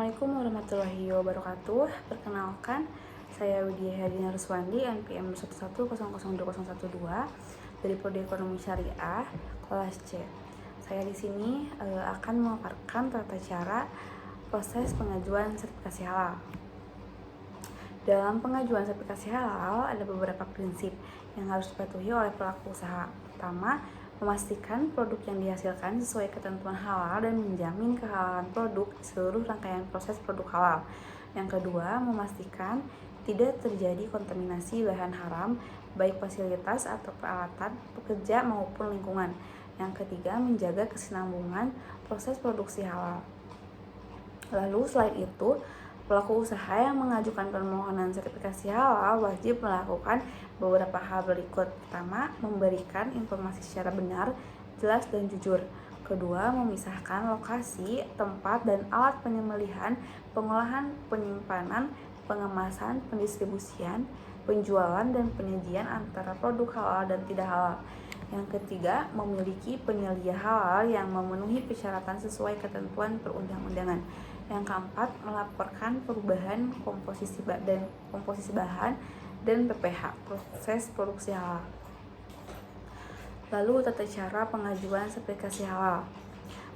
Assalamualaikum warahmatullahi wabarakatuh. Perkenalkan, saya Widya Herdiana Ruswandi, NPM 11002012 dari Prodi Ekonomi Syariah, kelas C. Saya di sini akan memaparkan tata cara proses pengajuan sertifikasi halal. Dalam pengajuan sertifikasi halal ada beberapa prinsip yang harus dipatuhi oleh pelaku usaha. Pertama, memastikan produk yang dihasilkan sesuai ketentuan halal dan menjamin kehalalan produk di seluruh rangkaian proses produk halal. Yang kedua, memastikan tidak terjadi kontaminasi bahan haram, baik fasilitas atau peralatan, pekerja maupun lingkungan. Yang ketiga, menjaga kesinambungan proses produksi halal. Lalu selain itu, pelaku usaha yang mengajukan permohonan sertifikasi halal wajib melakukan beberapa hal berikut. Pertama, memberikan informasi secara benar, jelas, dan jujur. Kedua, memisahkan lokasi, tempat, dan alat penyembelihan, pengolahan, penyimpanan, pengemasan, pendistribusian, penjualan, dan penyajian antara produk halal dan tidak halal. Yang ketiga, memiliki penyelia halal yang memenuhi persyaratan sesuai ketentuan perundang-undangan. Yang keempat, melaporkan perubahan komposisi bahan dan PPH proses produksi halal. Lalu tata cara pengajuan sertifikasi halal.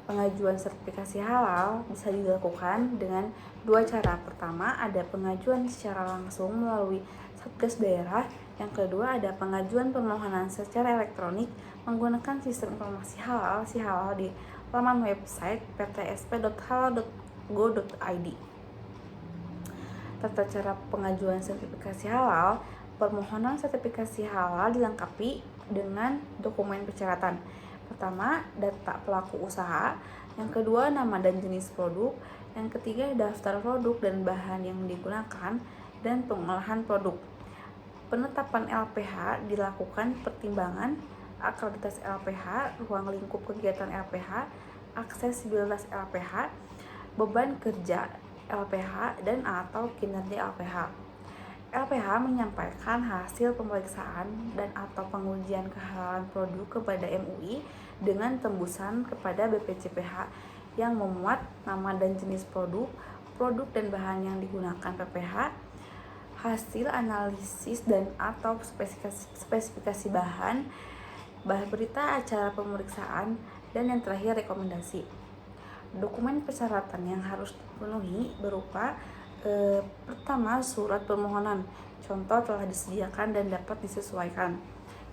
Pengajuan sertifikasi halal bisa dilakukan dengan dua cara. Pertama, ada pengajuan secara langsung melalui Satgas daerah. Yang kedua, ada pengajuan permohonan secara elektronik menggunakan sistem informasi halal SiHalal di laman website ptsp.halal.go.id. Tata cara pengajuan sertifikasi halal. Permohonan sertifikasi halal dilengkapi dengan dokumen persyaratan. Pertama, data pelaku usaha. Yang kedua, nama dan jenis produk. Yang ketiga, daftar produk dan bahan yang digunakan dan pengolahan produk. Penetapan LPH dilakukan pertimbangan akreditas LPH, ruang lingkup kegiatan LPH, aksesibilitas LPH, beban kerja LPH, dan atau kinerja LPH. LPH menyampaikan hasil pemeriksaan dan atau pengujian kehalalan produk kepada MUI dengan tembusan kepada BPJPH yang memuat nama dan jenis produk dan bahan yang digunakan PPH, hasil analisis dan atau spesifikasi bahan berita acara pemeriksaan, dan yang terakhir rekomendasi. Dokumen persyaratan yang harus dipenuhi berupa pertama, surat permohonan, contoh telah disediakan dan dapat disesuaikan.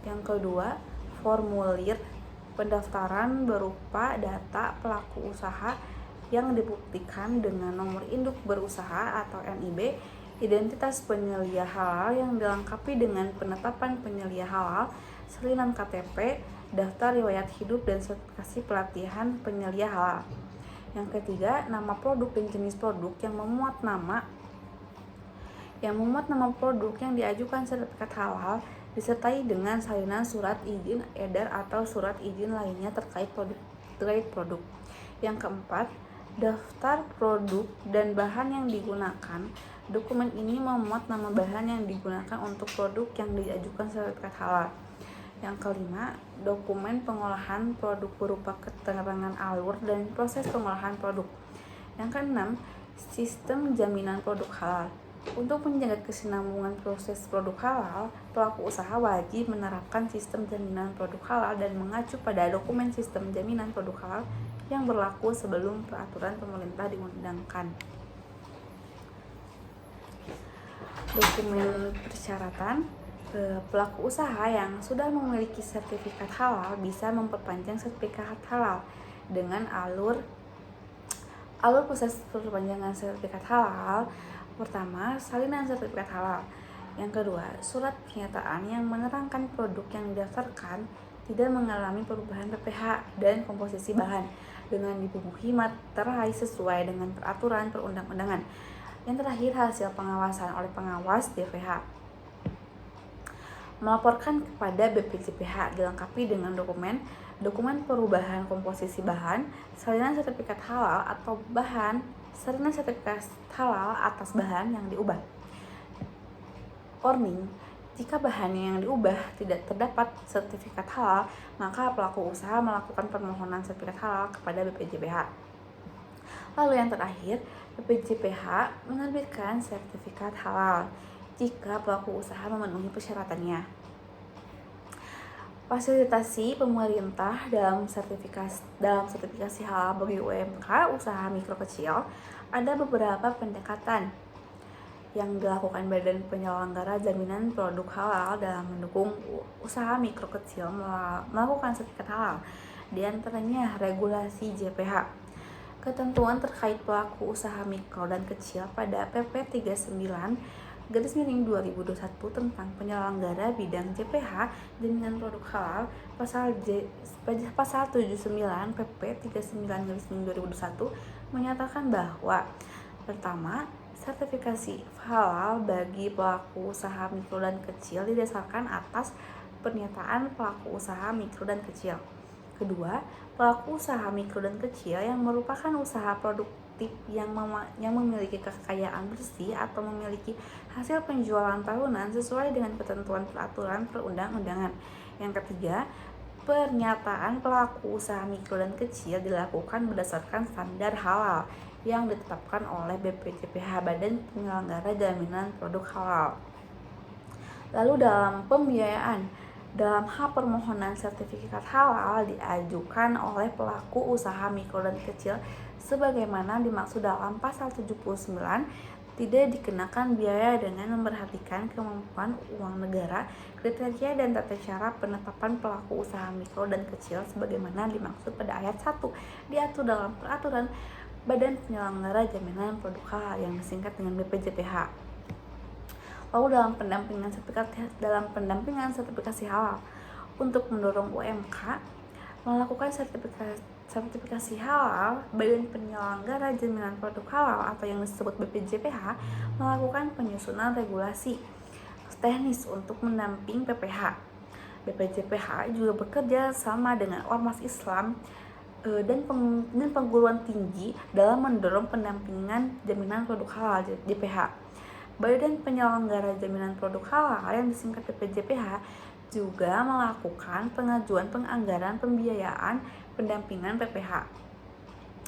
Yang kedua, formulir pendaftaran berupa data pelaku usaha yang dibuktikan dengan nomor induk berusaha atau NIB, identitas penyelia halal yang dilengkapi dengan penetapan penyelia halal, salinan KTP, daftar riwayat hidup, dan sertifikasi pelatihan penyelia halal. Yang ketiga, nama produk dan jenis produk yang memuat nama produk yang diajukan sertifikat halal disertai dengan salinan surat izin edar atau surat izin lainnya terkait produk. Yang keempat, daftar produk dan bahan yang digunakan. Dokumen ini memuat nama bahan yang digunakan untuk produk yang diajukan sertifikat halal. Yang kelima, dokumen pengolahan produk berupa keterangan alur dan proses pengolahan produk. Yang keenam, sistem jaminan produk halal. Untuk menjaga kesinambungan proses produk halal, pelaku usaha wajib menerapkan sistem jaminan produk halal dan mengacu pada dokumen sistem jaminan produk halal yang berlaku sebelum peraturan pemerintah diundangkan. Dokumen persyaratan. Pelaku usaha yang sudah memiliki sertifikat halal bisa memperpanjang sertifikat halal dengan alur proses perpanjangan sertifikat halal. Pertama, salinan sertifikat halal. Yang kedua, surat pernyataan yang menerangkan produk yang didaftarkan tidak mengalami perubahan PPH dan komposisi bahan dengan dibubuhi materai sesuai dengan peraturan perundang-undangan. Yang terakhir, hasil pengawasan oleh pengawas DPH. Melaporkan kepada BPJPH dilengkapi dengan dokumen perubahan komposisi bahan, salinan sertifikat halal atau salinan sertifikat halal atas bahan yang diubah. Warning, jika bahan yang diubah tidak terdapat sertifikat halal, maka pelaku usaha melakukan permohonan sertifikat halal kepada BPJPH. Lalu yang terakhir, BPJPH menerbitkan sertifikat halal jika pelaku usaha memenuhi persyaratannya. Fasilitasi pemerintah dalam sertifikasi halal bagi UMK usaha mikro kecil ada beberapa pendekatan yang dilakukan Badan Penyelenggara Jaminan Produk Halal dalam mendukung usaha mikro kecil melakukan sertifikat halal. Di antaranya regulasi JPH, ketentuan terkait pelaku usaha mikro dan kecil pada PP 39/2021 tentang penyelenggara bidang JPH jaminan produk halal, pasal 79 PP 39/2021 menyatakan bahwa pertama, sertifikasi halal bagi pelaku usaha mikro dan kecil didasarkan atas pernyataan pelaku usaha mikro dan kecil. Kedua, pelaku usaha mikro dan kecil yang merupakan usaha produktif yang memiliki kekayaan bersih atau memiliki hasil penjualan tahunan sesuai dengan ketentuan peraturan perundang-undangan. Yang ketiga, pernyataan pelaku usaha mikro dan kecil dilakukan berdasarkan standar halal yang ditetapkan oleh BPJPH, Badan Penyelenggara Jaminan Produk Halal. Lalu dalam pembiayaan, dalam hal permohonan sertifikat halal diajukan oleh pelaku usaha mikro dan kecil sebagaimana dimaksud dalam pasal 79, tidak dikenakan biaya dengan memperhatikan kemampuan uang negara, kriteria dan tata cara penetapan pelaku usaha mikro dan kecil sebagaimana dimaksud pada ayat 1 diatur dalam peraturan Badan Penyelenggara Jaminan Produk Halal yang disingkat dengan BPJPH. Lalu dalam pendampingan sertifikasi halal untuk mendorong UMK melakukan sertifikasi halal, Badan Penyelenggara Jaminan Produk Halal atau yang disebut BPJPH melakukan penyusunan regulasi teknis untuk mendamping PPH. BPJPH juga bekerja sama dengan Ormas Islam dan perguruan tinggi dalam mendorong pendampingan jaminan produk halal JPH. Badan Penyelenggara Jaminan Produk Halal yang disingkat BPJPH juga melakukan pengajuan penganggaran pembiayaan pendampingan PPH.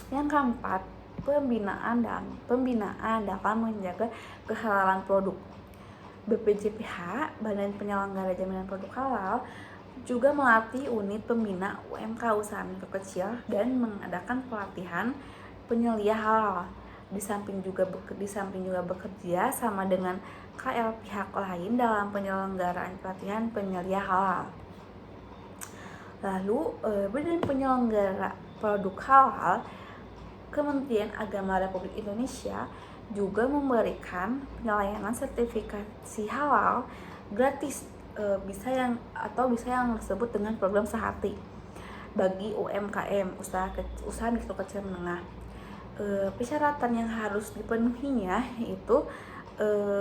Yang keempat, pembinaan dalam menjaga kehalalan produk. BPJPH, Badan Penyelenggara Jaminan Produk Halal, juga melatih unit pembina UMK usaha mikro kecil dan mengadakan pelatihan penyelia halal. Di samping juga bekerja sama dengan KL pihak lain dalam penyelenggaraan pelatihan penyelia halal. Lalu Badan Penyelenggara Produk Halal Kementerian Agama Republik Indonesia juga memberikan pelayanan sertifikasi halal gratis, bisa yang disebut dengan program sehati bagi UMKM usaha mikro kecil menengah. Persyaratan yang harus dipenuhinya yaitu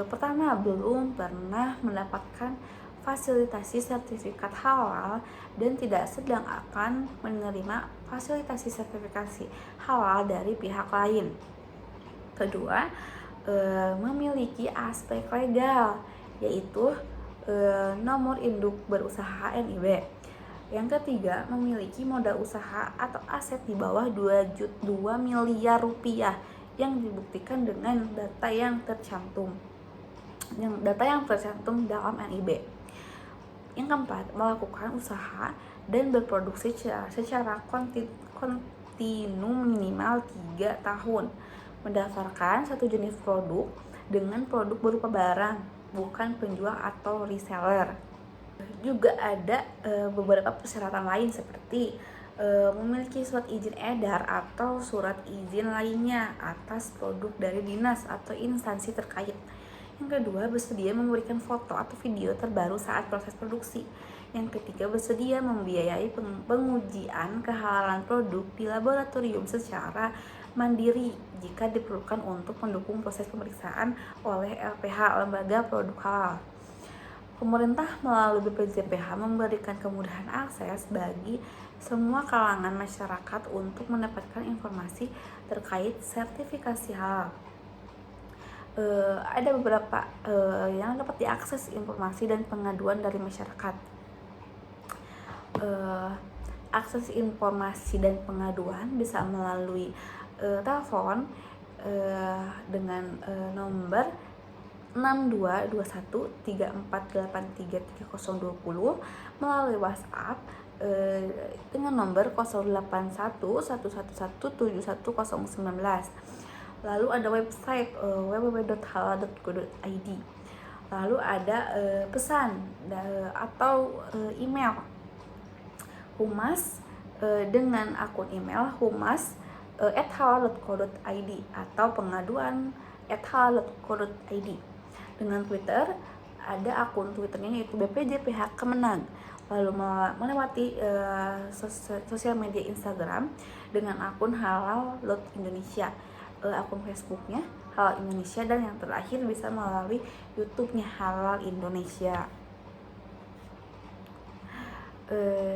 pertama, belum pernah mendapatkan fasilitasi sertifikat halal dan tidak sedang akan menerima fasilitasi sertifikasi halal dari pihak lain. Kedua, memiliki aspek legal yaitu nomor induk berusaha NIB. Yang ketiga, memiliki modal usaha atau aset di bawah 2 miliar rupiah yang dibuktikan dengan data yang tercantum dalam NIB. Yang keempat, melakukan usaha dan berproduksi secara kontinu minimal 3 tahun, mendaftarkan satu jenis produk dengan produk berupa barang, bukan penjual atau reseller. Juga ada beberapa persyaratan lain seperti memiliki surat izin edar atau surat izin lainnya atas produk dari dinas atau instansi terkait. Yang kedua, bersedia memberikan foto atau video terbaru saat proses produksi. Yang ketiga, bersedia membiayai pengujian kehalalan produk di laboratorium secara mandiri jika diperlukan untuk mendukung proses pemeriksaan oleh LPH, Lembaga Produk Halal. Pemerintah melalui BPJPH memberikan kemudahan akses bagi semua kalangan masyarakat untuk mendapatkan informasi terkait sertifikasi halal. Ada beberapa yang dapat diakses informasi dan pengaduan dari masyarakat. akses informasi dan pengaduan bisa melalui telepon dengan nomor 622134833020, melalui WhatsApp dengan nomor 0811117119. Lalu ada website www.halal.co.id. Lalu ada pesan atau email humas dengan akun email humas@halal.co.id atau pengaduan@halal.co.id. Dengan Twitter, ada akun Twitternya yaitu BPJPH Kemenang. Lalu melewati sosial media Instagram dengan akun halal.indonesia, akun Facebooknya Halal Indonesia, dan yang terakhir bisa melalui YouTube-nya Halal Indonesia.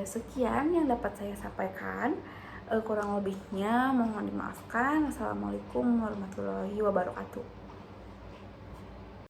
Sekian yang dapat saya sampaikan. Kurang lebihnya mohon dimaafkan. Assalamualaikum warahmatullahi wabarakatuh.